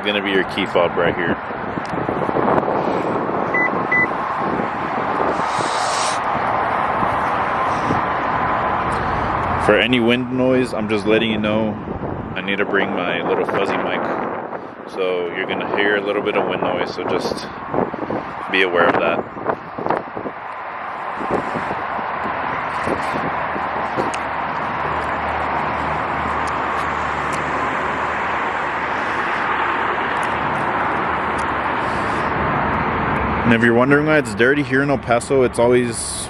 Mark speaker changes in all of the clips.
Speaker 1: going to be your key fob right here. For any wind noise, I'm just letting you know I need to bring my little fuzzy mic. So you're going to hear a little bit of wind noise, so just be aware of that. And if you're wondering why it's dirty here in El Paso, it's always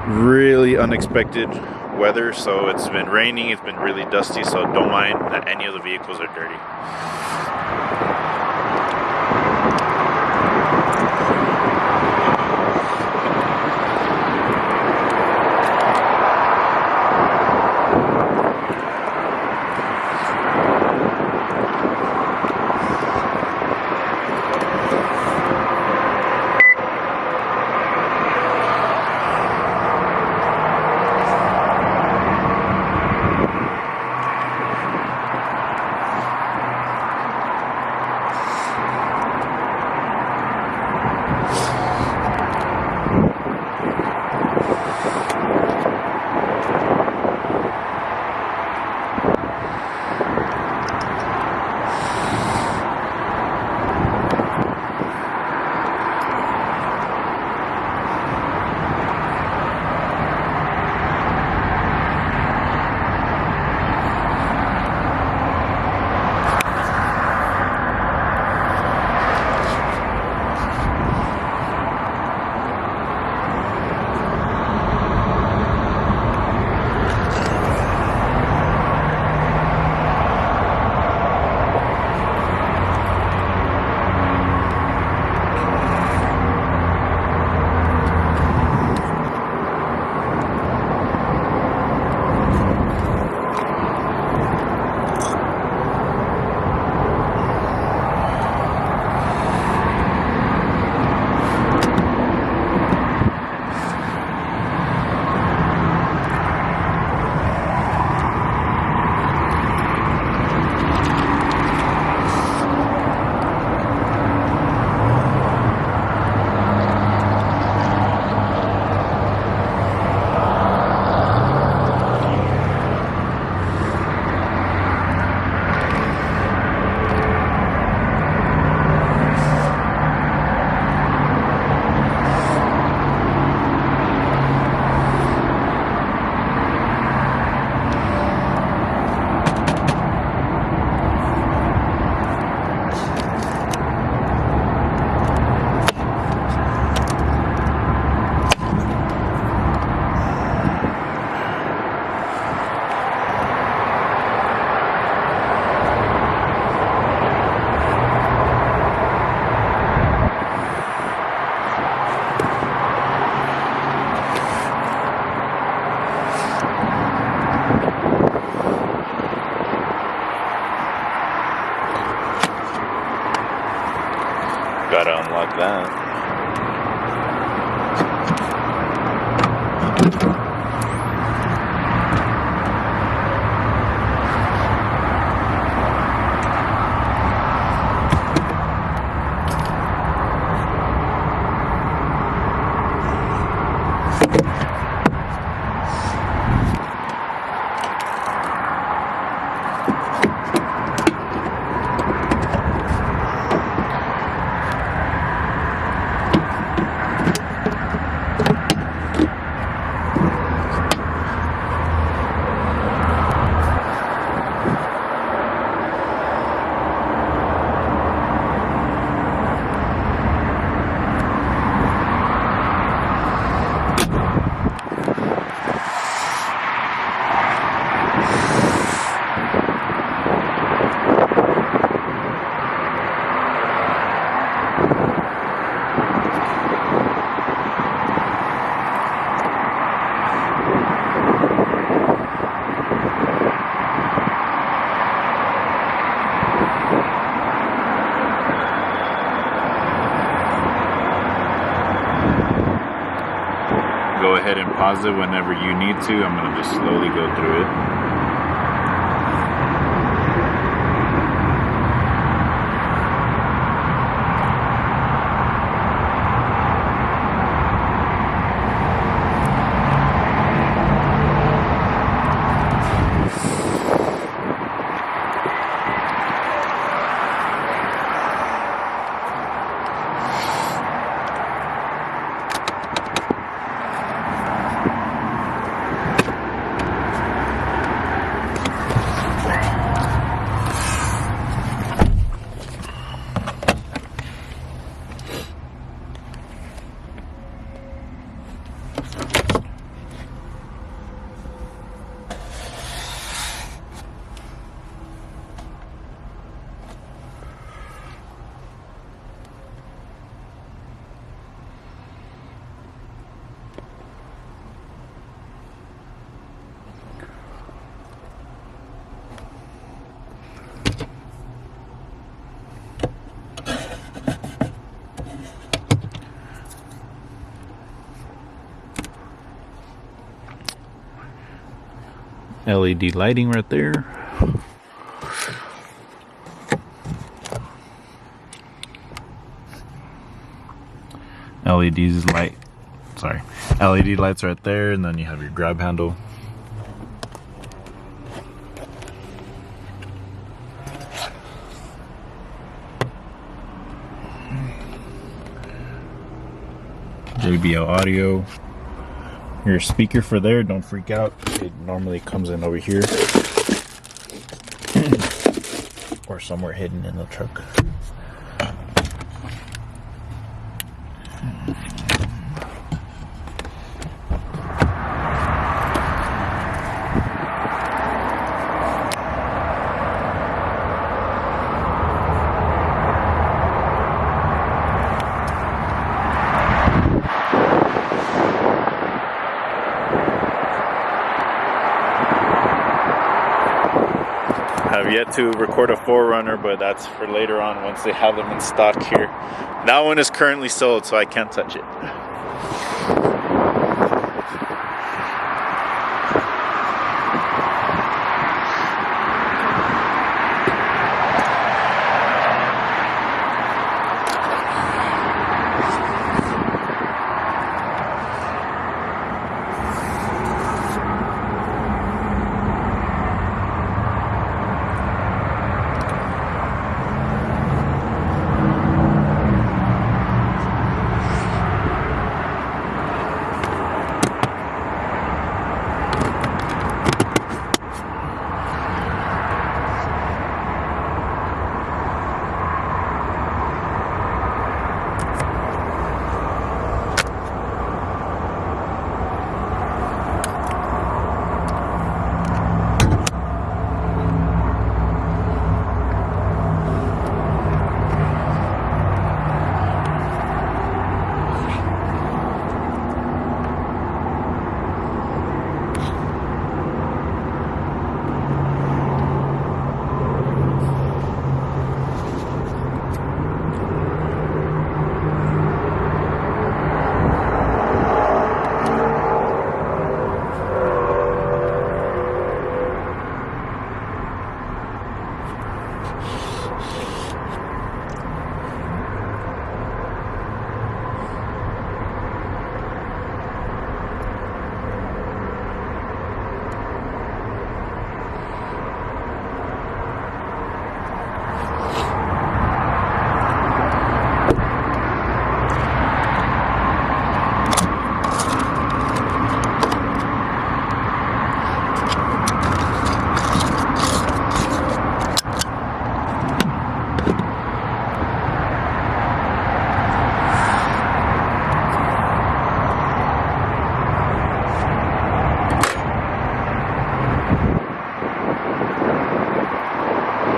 Speaker 1: really unexpected weather. So it's been raining, it's been really dusty, so don't mind that any of the vehicles are dirty. Gotta unlock that. Go ahead and pause it whenever you need to. I'm going to just slowly go through it. LED lighting right there. LED lights right there, and then you have your grab handle. JBL audio. Your speaker for there, don't freak out. It normally comes in over here or somewhere hidden in the truck. Have yet to record a 4Runner, but that's for later on once they have them in stock here. That one is currently sold, so I can't touch it.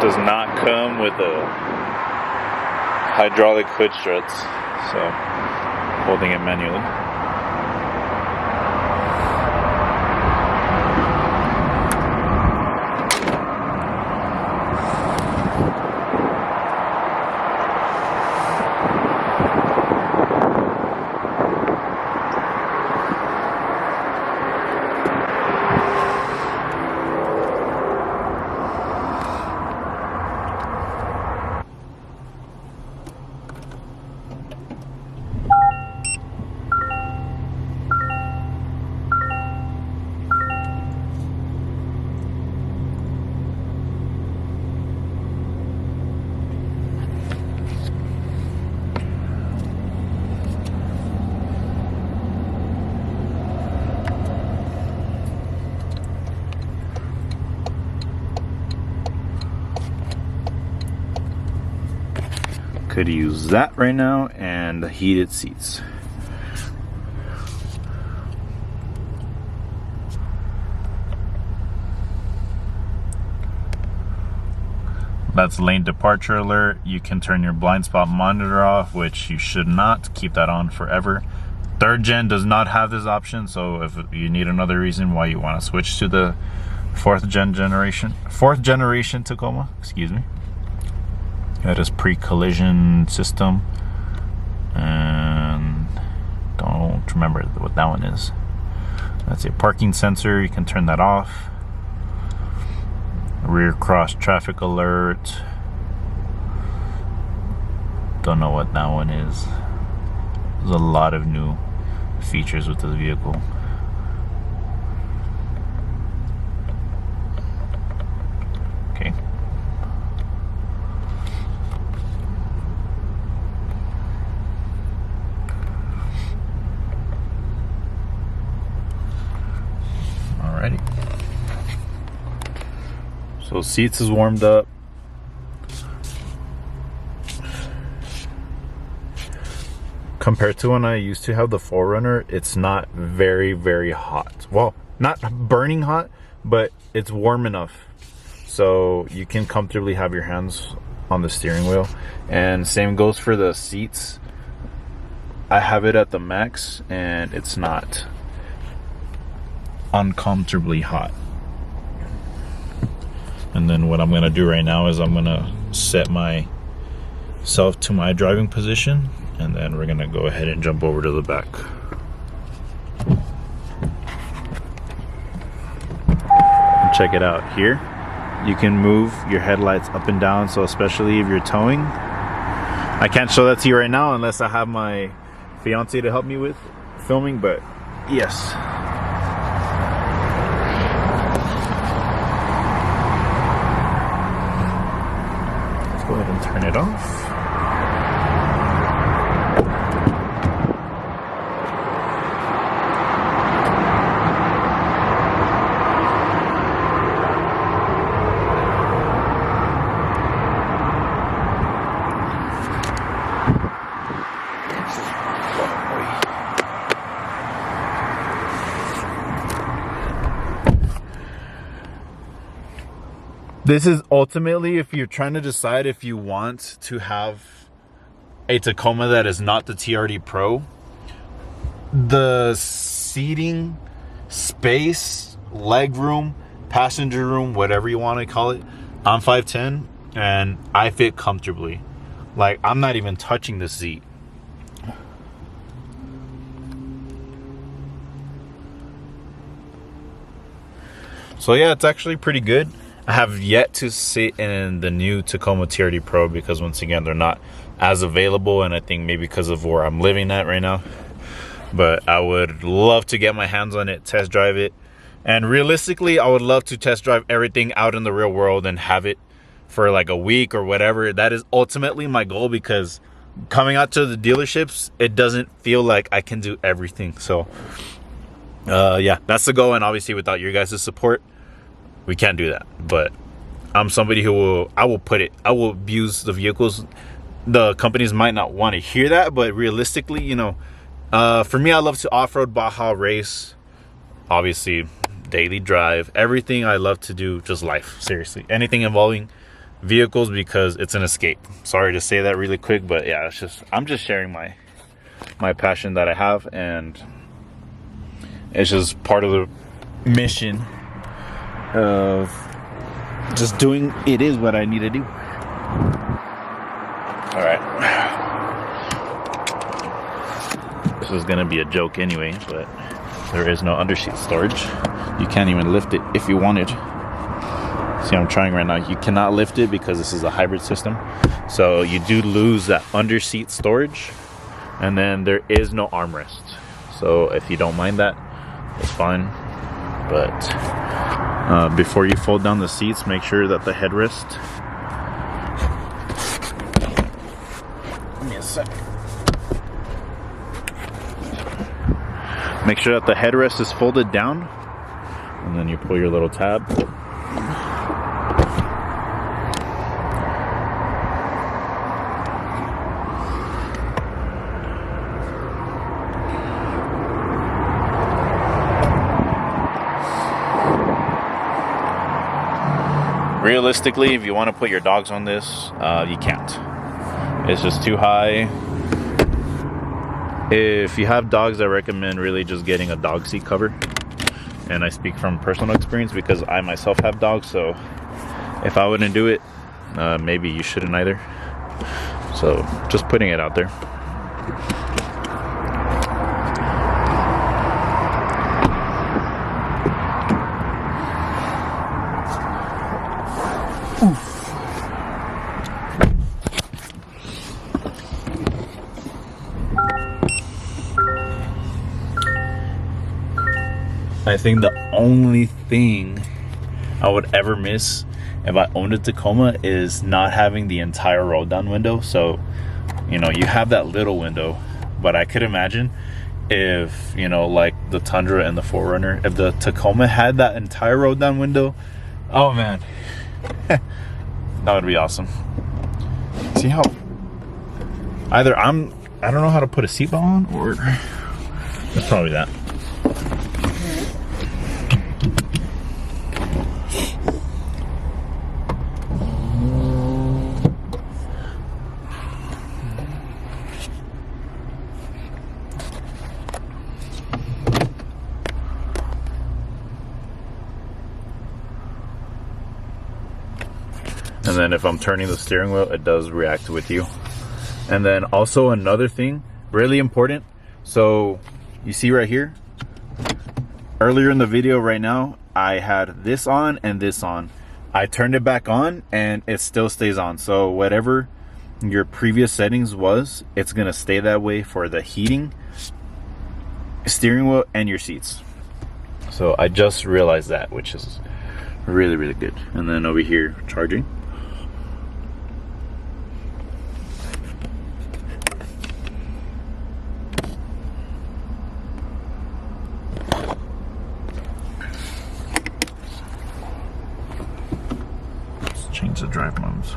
Speaker 1: Does not come with a hydraulic hood struts, so holding it manually. Could use that right now, and the heated seats. That's lane departure alert. You can turn your blind spot monitor off, which you should not. Keep that on forever. 3rd gen does not have this option, so if you need another reason why you want to switch to the 4th generation Tacoma, excuse me. That is pre-collision system, and don't remember what that one is. That's a parking sensor. You can turn that off. Rear cross traffic alert. Don't know what that one is. There's a lot of new features with this vehicle. Okay. Alrighty. So seats is warmed up. Compared to when I used to have the 4Runner, it's not very, very hot. Well, not burning hot, but it's warm enough. So you can comfortably have your hands on the steering wheel. And same goes for the seats. I have it at the max and it's not uncomfortably hot. And then what I'm gonna do right now is I'm gonna set myself to my driving position, and then we're gonna go ahead and jump over to the back. Check it out here. You can move your headlights up and down, so especially if you're towing. I can't show that to you right now unless I have my fiance to help me with filming, but yes. Let's go ahead and turn it off. This is ultimately if you're trying to decide if you want to have a Tacoma that is not the TRD Pro. The seating, space, leg room, passenger room, whatever you want to call it. I'm 5'10" and I fit comfortably. Like, I'm not even touching the seat. So yeah, it's actually pretty good. I have yet to sit in the new Tacoma TRD Pro because once again, they're not as available, and I think maybe because of where I'm living at right now. But I would love to get my hands on it, test drive it. And realistically, I would love to test drive everything out in the real world and have it for like a week or whatever. That is ultimately my goal, because coming out to the dealerships, it doesn't feel like I can do everything. So yeah, that's the goal. And obviously without your guys' support, we can't do that. But I'm somebody who I will abuse the vehicles. The companies might not want to hear that, but realistically, you know, for me, I love to off-road, Baja, race, obviously daily drive, everything I love to do, just life, seriously, anything involving vehicles, because it's an escape. Sorry to say that really quick, but yeah, it's just, I'm just sharing my passion that I have, and it's just part of the mission of just doing it is what I need to do. All right, this is gonna be a joke anyway, but there is no underseat storage. You can't even lift it if you wanted. See, I'm trying right now. You cannot lift it because this is a hybrid system, so you do lose that underseat storage, and then there is no armrest. So if you don't mind that, it's fine. But before you fold down the seats, make sure that the headrest, give me a second. Make sure that the headrest is folded down, and then you pull your little tab. Realistically, if you want to put your dogs on this, you can't. It's just too high. If you have dogs, I recommend really just getting a dog seat cover. And I speak from personal experience because I myself have dogs, so if I wouldn't do it, maybe you shouldn't either. So just putting it out there. I think the only thing I would ever miss if I owned a Tacoma is not having the entire roll down window. So, you know, you have that little window, but I could imagine if, you know, like the Tundra and the 4Runner, if the Tacoma had that entire roll down window, oh man, that would be awesome. See how either I don't know how to put a seatbelt on, or it's probably that. And then if I'm turning the steering wheel, it does react with you. And then also another thing, really important. So you see right here, earlier in the video right now, I had this on and this on. I turned it back on and it still stays on. So whatever your previous settings was, it's gonna stay that way for the heating, steering wheel, and your seats. So I just realized that, which is really, really good. And then over here, charging. Change the drive modes.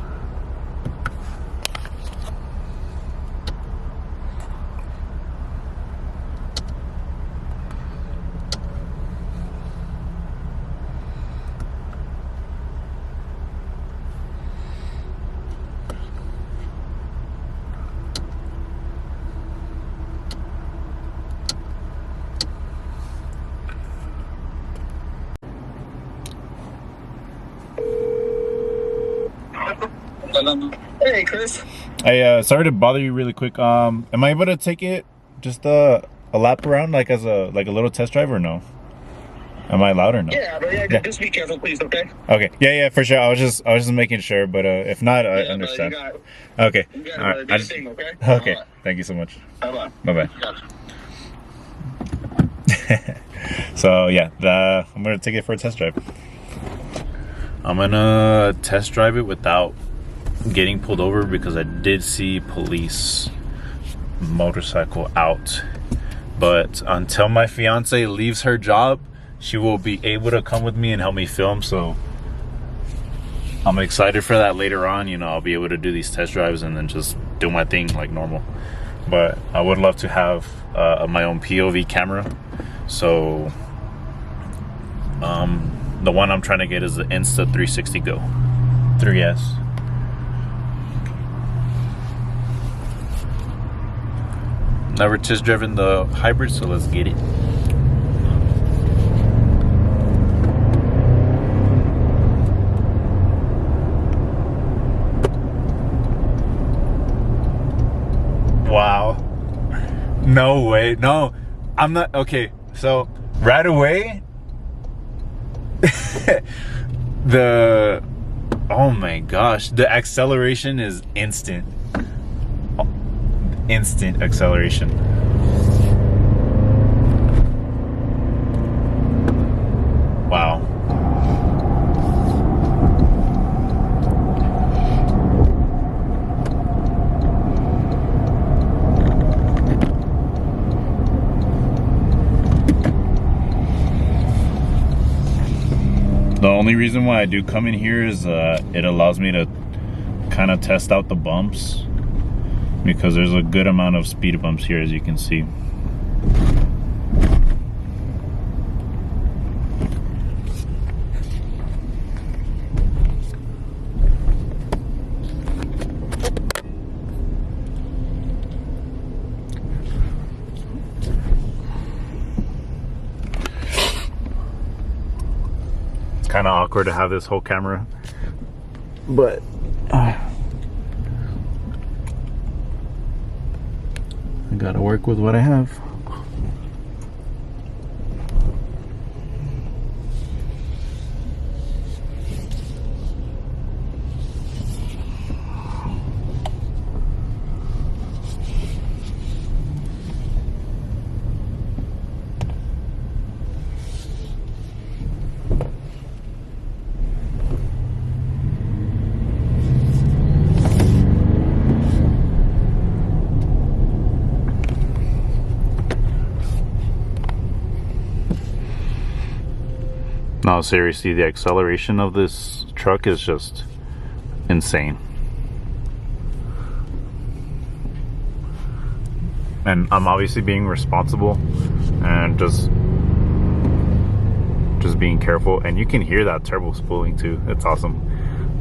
Speaker 2: Hey, Chris.
Speaker 1: Hey, sorry to bother you really quick. Am I able to take it just a lap around, like as a little test drive, or no? Am I allowed or no?
Speaker 2: Yeah, but yeah, just be careful, please. Okay.
Speaker 1: Okay. Yeah, for sure. I was just making sure, but if not, I understand. Okay.
Speaker 2: You got
Speaker 1: All right.
Speaker 2: I just, thing, okay.
Speaker 1: Okay.
Speaker 2: Right.
Speaker 1: Thank you so much.
Speaker 2: Bye.
Speaker 1: Bye. So yeah, I'm gonna take it for a test drive. I'm gonna test drive it without getting pulled over, because I did see police motorcycle out. But until my fiance leaves her job, she will be able to come with me and help me film. So I'm excited for that later on. You know, I'll be able to do these test drives and then just do my thing like normal. But I would love to have my own POV camera. So the one I'm trying to get is the Insta360 Go 3S. Never test driven the hybrid, so let's get it. Wow. No way. No, I'm not. Okay, so right away, oh my gosh, the acceleration is instant. Instant acceleration. Wow. The only reason why I do come in here is it allows me to kind of test out the bumps, because there's a good amount of speed bumps here, as you can see. It's kind of awkward to have this whole camera, but I gotta work with what I have. No, seriously, the acceleration of this truck is just insane. And I'm obviously being responsible and just being careful. And you can hear that turbo spooling too. It's awesome.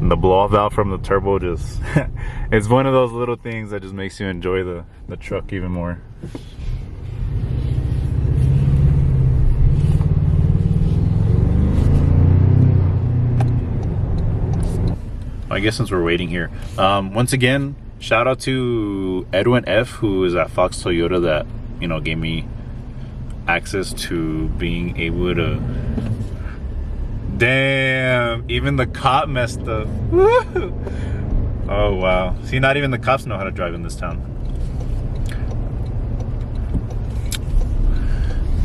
Speaker 1: And the blow off valve from the turbo just it's one of those little things that just makes you enjoy the truck even more. I guess since we're waiting here, once again, shout out to Edwin F, who is at Fox Toyota, that, you know, gave me access to being able to. Damn, even the cop messed up. Oh wow. See, not even the cops know how to drive in this town.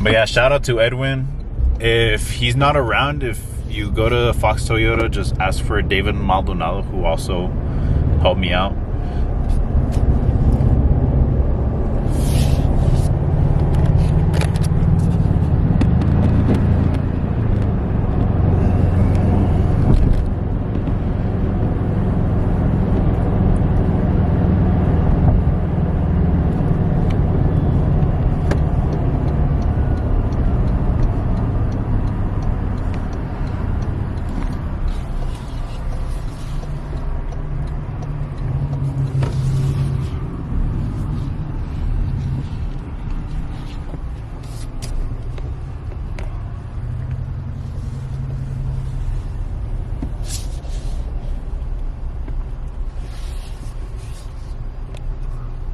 Speaker 1: But yeah, shout out to Edwin. If he's not around, if you go to Fox Toyota, just ask for David Maldonado, who also helped me out.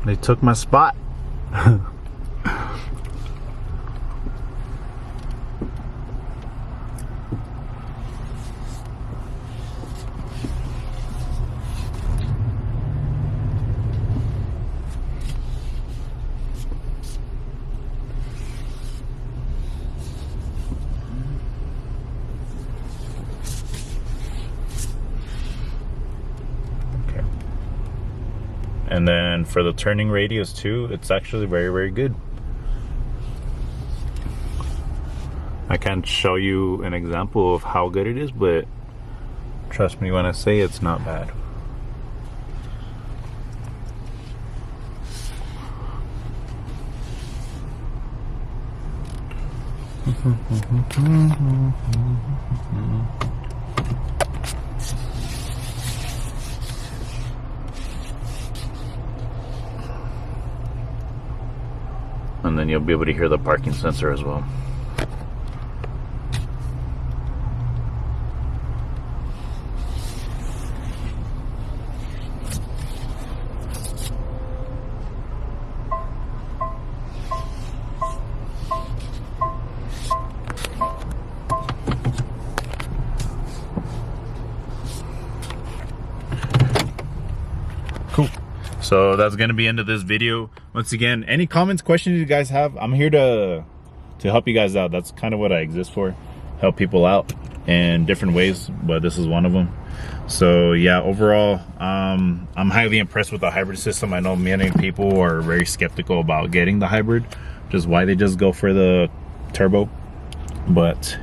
Speaker 1: They took my spot. And then for the turning radius too, it's actually very, very good. I can't show you an example of how good it is, but trust me when I say it's not bad. And then you'll be able to hear the parking sensor as well. Cool. So that's gonna be the end of this video. Once again, any comments, questions you guys have, I'm here to help you guys out. That's kind of what I exist for, help people out in different ways, but this is one of them. So yeah, overall, I'm highly impressed with the hybrid system. I know many people are very skeptical about getting the hybrid, just why they just go for the turbo. But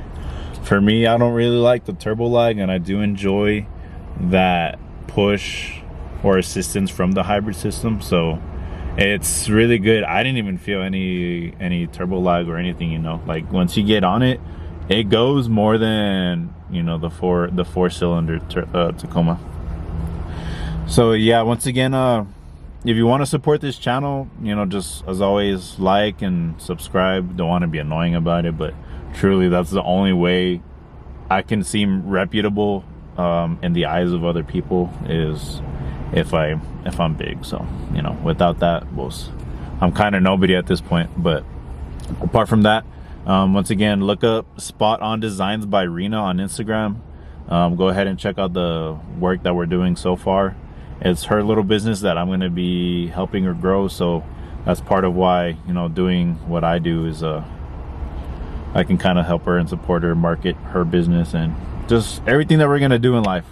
Speaker 1: for me, I don't really like the turbo lag, and I do enjoy that push or assistance from the hybrid system. So it's really good. I didn't even feel any turbo lag or anything, you know. Like once you get on it, it goes more than, you know, the four cylinder Tacoma. So yeah, once again, if you want to support this channel, you know, just as always, like and subscribe. Don't want to be annoying about it, but truly that's the only way I can seem reputable in the eyes of other people, is if I'm big. So, you know, without that, well, I'm kind of nobody at this point. But apart from that, once again, look up Spot On Designs by Rena on Instagram. Go ahead and check out the work that we're doing so far. It's her little business that I'm going to be helping her grow, so that's part of why, you know, doing what I do is I can kind of help her and support her, market her business, and just everything that we're going to do in life.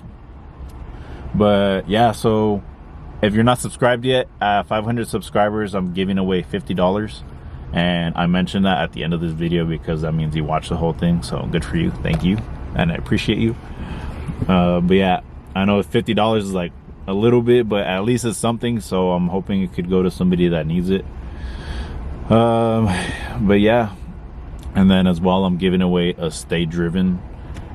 Speaker 1: But yeah, so if you're not subscribed yet, at 500 subscribers, I'm giving away $50. And I mentioned that at the end of this video because that means you watched the whole thing. So good for you. Thank you. and I appreciate you. But yeah, I know $50 is like a little bit, but at least it's something, so I'm hoping it could go to somebody that needs it. But yeah, and then as well, I'm giving away a Stay Driven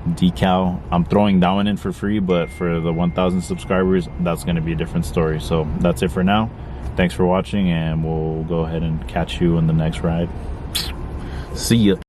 Speaker 1: decal. I'm throwing that one in for free, but for the 1,000 subscribers, that's going to be a different story. So that's it for now. Thanks for watching, and we'll go ahead and catch you in the next ride. See ya.